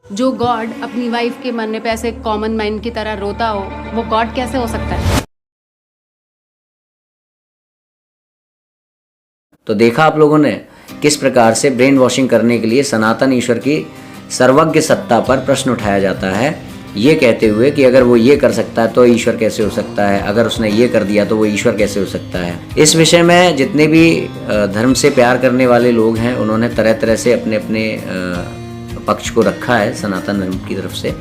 जो गॉड अपनी वाइफ के मरने पे ऐसे कॉमन मैन की तरह रोता हो, वो गॉड कैसे हो सकता है? तो देखा आप लोगों ने किस प्रकार से ब्रेन वॉशिंग करने के लिए सनातन ईश्वर की सर्वज्ञ सत्ता पर प्रश्न उठाया जाता है, ये कहते हुए कि अगर वो ये कर सकता है तो ईश्वर कैसे हो सकता है, अगर उसने ये कर दिया तो वो ईश्वर कैसे हो सकता है। इस विषय में जितने भी धर्म से प्यार करने वाले लोग हैं, उन्होंने तरह तरह से अपने अपने पक्ष को रखा है सनातन धर्म की तरफ से,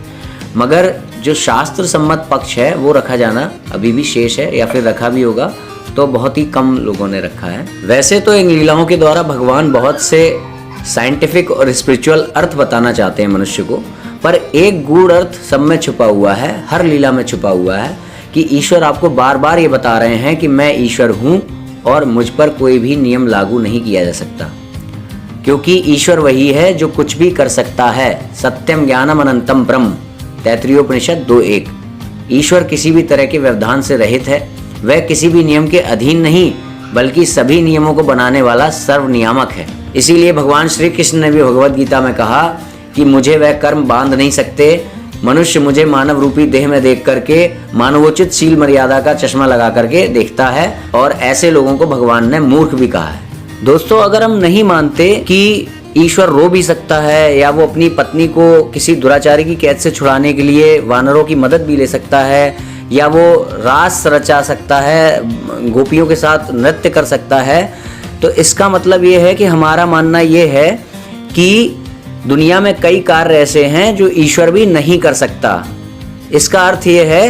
मगर जो शास्त्र सम्मत पक्ष है वो रखा जाना अभी भी शेष है, या फिर रखा भी होगा तो बहुत ही कम लोगों ने रखा है। वैसे तो इन लीलाओं के द्वारा भगवान बहुत से साइंटिफिक और स्पिरिचुअल अर्थ बताना चाहते हैं मनुष्य को, पर एक गूढ़ अर्थ सब में छुपा हुआ है, हर लीला में छुपा हुआ है कि ईश्वर आपको बार बार ये बता रहे हैं कि मैं ईश्वर हूँ और मुझ पर कोई भी नियम लागू नहीं किया जा सकता, क्योंकि ईश्वर वही है जो कुछ भी कर सकता है। सत्यम ज्ञानम अनंतम ब्रह्म, तैत्तिरीयोपनिषद 2:1। ईश्वर किसी भी तरह के व्यवधान से रहित है, वह किसी भी नियम के अधीन नहीं बल्कि सभी नियमों को बनाने वाला सर्वनियामक है। इसीलिए भगवान श्री कृष्ण ने भी भगवद गीता में कहा कि मुझे वह कर्म बांध नहीं सकते, मनुष्य मुझे मानव रूपी देह में देख करके मानवोचित शील मर्यादा का चश्मा लगा करके देखता है, और ऐसे लोगों को भगवान ने मूर्ख भी कहा है। दोस्तों, अगर हम नहीं मानते कि ईश्वर रो भी सकता है, या वो अपनी पत्नी को किसी दुराचारी की कैद से छुड़ाने के लिए वानरों की मदद भी ले सकता है, या वो रास रचा सकता है, गोपियों के साथ नृत्य कर सकता है, तो इसका मतलब ये है कि हमारा मानना ये है कि दुनिया में कई कार्य ऐसे हैं जो ईश्वर भी नहीं कर सकता। इसका अर्थ ये है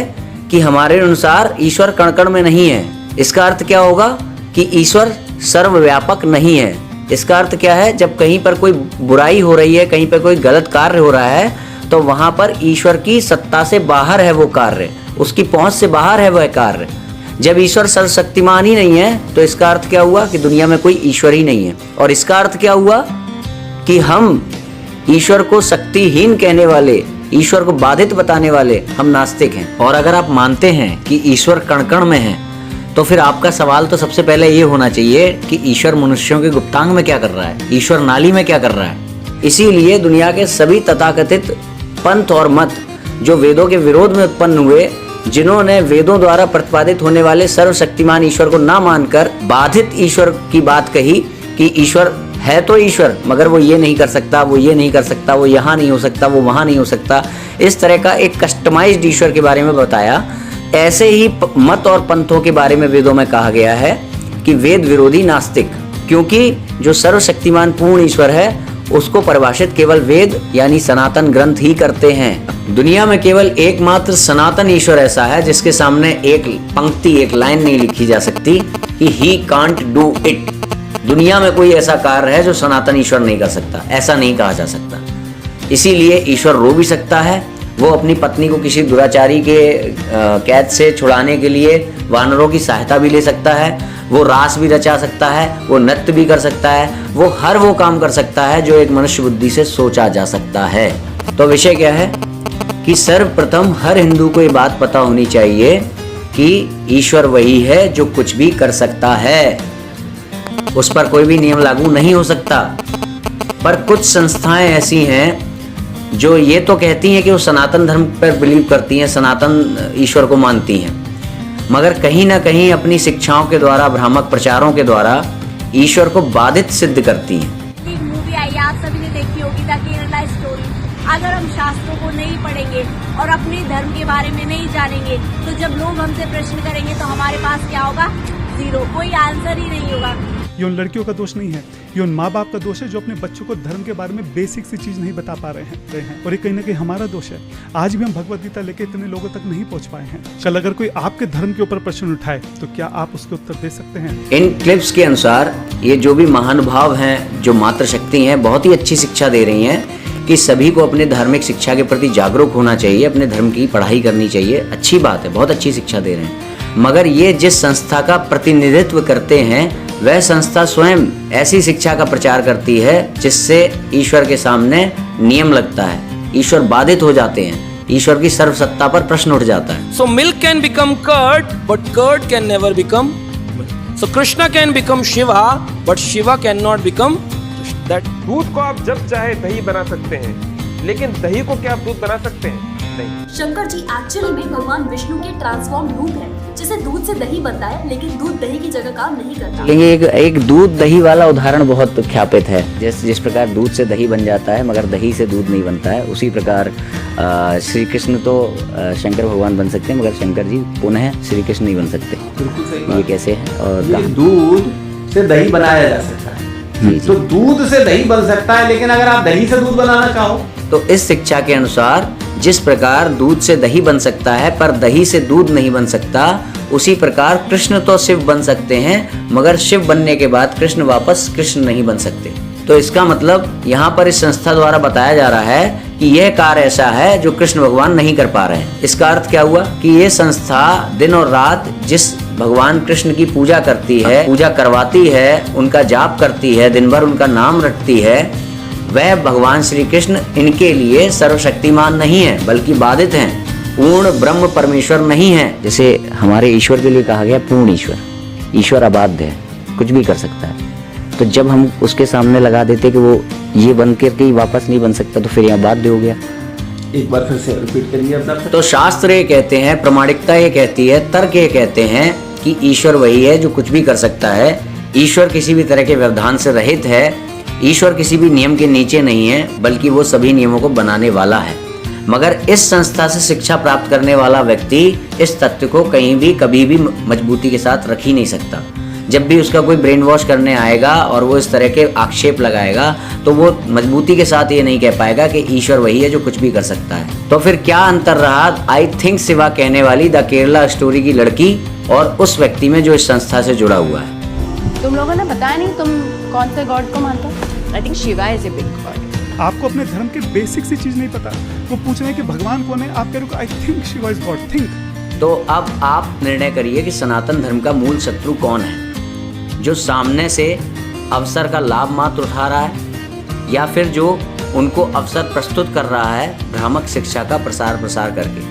कि हमारे अनुसार ईश्वर कण कण में नहीं है। इसका अर्थ क्या होगा कि ईश्वर सर्वव्यापक नहीं है। इसका अर्थ क्या है, जब कहीं पर कोई बुराई हो रही है, कहीं पर कोई गलत कार्य हो रहा है, तो वहां पर ईश्वर की सत्ता से बाहर है वो कार्य, उसकी पहुंच से बाहर है वह कार्य। जब ईश्वर सर्वशक्तिमान ही नहीं है तो इसका अर्थ क्या हुआ कि दुनिया में कोई ईश्वर ही नहीं है। और इसका अर्थ क्या हुआ कि हम ईश्वर को शक्तिहीन कहने वाले, ईश्वर को बाधित बताने वाले हम नास्तिक हैं। और अगर आप मानते हैं कि ईश्वर कण कण में है, तो फिर आपका सवाल तो सबसे पहले ये होना चाहिए कि ईश्वर मनुष्यों के गुप्तांग में क्या कर रहा है, ईश्वर नाली में क्या कर रहा है। इसीलिए दुनिया के सभी तथाकथित पंथ और मत जो वेदों के विरोध में उत्पन्न हुए, जिन्होंने वेदों द्वारा प्रतिपादित होने वाले सर्वशक्तिमान ईश्वर को ना मानकर बाधित ईश्वर की बात कही कि ईश्वर है तो ईश्वर, मगर वो ये नहीं कर सकता, वो ये नहीं कर सकता, वो यहाँ नहीं हो सकता, वो वहाँ नहीं हो सकता, इस तरह का एक कस्टमाइज्ड ईश्वर के बारे में बताया। ऐसे ही मत और पंथों के बारे में वेदों में कहा गया है कि वेद विरोधी नास्तिक, क्योंकि जो सर्वशक्तिमान पूर्ण ईश्वर है उसको परिभाषित केवल वेद यानी सनातन ग्रंथ ही करते हैं। दुनिया में केवल एकमात्र सनातन ईश्वर ऐसा है जिसके सामने एक पंक्ति, एक लाइन नहीं लिखी जा सकती कि ही कांट डू इट। दुनिया में कोई ऐसा कार्य है जो सनातन ईश्वर नहीं कर सकता, ऐसा नहीं कहा जा सकता। इसीलिए ईश्वर रो भी सकता है, वो अपनी पत्नी को किसी दुराचारी के कैद से छुड़ाने के लिए वानरों की सहायता भी ले सकता है, वो रास भी रचा सकता है, वो नृत्य भी कर सकता है, वो हर वो काम कर सकता है जो एक मनुष्य बुद्धि से सोचा जा सकता है। तो विषय क्या है कि सर्वप्रथम हर हिंदू को ये बात पता होनी चाहिए कि ईश्वर वही है जो कुछ भी कर सकता है, उस पर कोई भी नियम लागू नहीं हो सकता। पर कुछ संस्थाएं ऐसी हैं जो ये तो कहती हैं कि वो सनातन धर्म पर बिलीव करती हैं, सनातन ईश्वर को मानती हैं, मगर कहीं ना कहीं अपनी शिक्षाओं के द्वारा, भ्रामक प्रचारों के द्वारा ईश्वर को बाधित सिद्ध करती हैं। एक मूवी आई, आप सभी ने देखी होगी, द केरला स्टोरी। अगर हम शास्त्रों को नहीं पढ़ेंगे और अपने धर्म के बारे में नहीं जानेंगे, तो जब लोग हमसे प्रश्न करेंगे तो हमारे पास क्या होगा? जीरो, कोई आंसर ही नहीं होगा। ये उन लड़कियों का दोष नहीं है, ये उन माँ बाप का दोष है जो अपने बच्चों को धर्म के बारे में बेसिक सी चीज नहीं बता पा रहे हैं। और ये कहीं ना कहीं हमारा दोष है। आज भी हम भगवद गीता लेके इतने लोगों तक नहीं पहुंच पाए हैं। कल अगर कोई आपके धर्म के ऊपर प्रश्न उठाए तो क्या आप उसके उत्तर दे सकते हैं? इन क्लिप्स के अनुसार ये जो भी महानुभाव हैं, जो मातृशक्ति हैं, बहुत ही अच्छी शिक्षा दे रही हैं कि सभी को अपने धार्मिक शिक्षा के प्रति जागरूक होना चाहिए, अपने धर्म की पढ़ाई करनी चाहिए। अच्छी बात है, बहुत अच्छी शिक्षा दे रहे हैं। मगर ये जिस संस्था का प्रतिनिधित्व करते हैं, वह संस्था स्वयं ऐसी शिक्षा का प्रचार करती है जिससे ईश्वर के सामने नियम लगता है, ईश्वर बाधित हो जाते हैं, ईश्वर की सर्वसत्ता पर प्रश्न उठ जाता है। So milk can become curd, but curd can never become milk. So Krishna can become Shiva, but Shiva cannot become Krishna. That दूध को आप जब चाहे दही बना सकते हैं, लेकिन दही को क्या आप दूध बना सकते हैं? नहीं। शंकर जी एक्चुअली में भगवान विष्णु के ट्रांसफॉर्म रूप है, जिसे दूध से दही बनता है, लेकिन दूध दही की जगह काम नहीं करता। लेकिन एक दूध दही वाला उदाहरण बहुत ख्यापित है। जिस प्रकार दूध से दही बन जाता है मगर दही से दूध नहीं बनता है, उसी प्रकार श्री कृष्ण तो शंकर भगवान बन सकते हैं मगर शंकर जी पुनः श्री कृष्ण नहीं बन सकते। बिल्कुल सही। ये कैसे है? और दूध से दही बनाया जा सकता है, तो दूध से दही बन सकता है, लेकिन अगर आप दही से दूध बनाना चाहो तो इस शिक्षा के अनुसार जिस प्रकार दूध से दही बन सकता है पर दही से दूध नहीं बन सकता, उसी प्रकार कृष्ण तो शिव बन सकते हैं मगर शिव बनने के बाद कृष्ण वापस कृष्ण नहीं बन सकते। तो इसका मतलब यहाँ पर इस संस्था द्वारा बताया जा रहा है कि यह कार्य ऐसा है जो कृष्ण भगवान नहीं कर पा रहे हैं। इसका अर्थ क्या हुआ कि ये संस्था दिन और रात जिस भगवान कृष्ण की पूजा करती है, पूजा करवाती है, उनका जाप करती है, दिन भर उनका नाम रटती है, वह भगवान श्री कृष्ण इनके लिए सर्वशक्तिमान नहीं है बल्कि बाधित हैं, पूर्ण ब्रह्म परमेश्वर नहीं है। जैसे हमारे ईश्वर के लिए कहा गया पूर्ण ईश्वर, ईश्वर अबाध्य है, कुछ भी कर सकता है। तो जब हम उसके सामने लगा देते कि वो ये बन करके ही वापस नहीं बन सकता, तो फिर यहाँ बाध्य हो गया। एक बार फिर से रिपीट करिए अपना। तो शास्त्र ये कहते हैं, प्रामाणिकता ये कहती है, तर्क ये कहते हैं कि ईश्वर वही है जो कुछ भी कर सकता है। ईश्वर किसी भी तरह के व्यवधान से रहित है। ईश्वर किसी भी नियम के नीचे नहीं है बल्कि वो सभी नियमों को बनाने वाला है। मगर इस संस्था से शिक्षा प्राप्त करने वाला व्यक्ति इस तथ्य को कहीं भी कभी भी मजबूती के साथ रख ही नहीं सकता। जब भी उसका कोई ब्रेन वॉश करने आएगा और वो इस तरह के आक्षेप लगाएगा तो वो मजबूती के साथ ये नहीं कह पाएगा कि ईश्वर वही है जो कुछ भी कर सकता है। तो फिर क्या अंतर रहा आई थिंक शिवा कहने वाली द केरला स्टोरी की लड़की और उस व्यक्ति में जो इस संस्था से जुड़ा हुआ है? तुम लोगों ने बताया नहीं तुम कौन से गॉड को मानते हो? I think Shiva is a big God. आपको अपने धर्म की बेसिक सी चीज नहीं पता, वो पूछ रहे हैं कि भगवान कौन है, आप कह रहे हो I think Shiva is God. Think. तो अब आप निर्णय करिए कि सनातन धर्म का मूल शत्रु कौन है, जो सामने से अवसर का लाभ मात्र उठा रहा है या फिर जो उनको अवसर प्रस्तुत कर रहा है भ्रामक शिक्षा का प्रसार करके।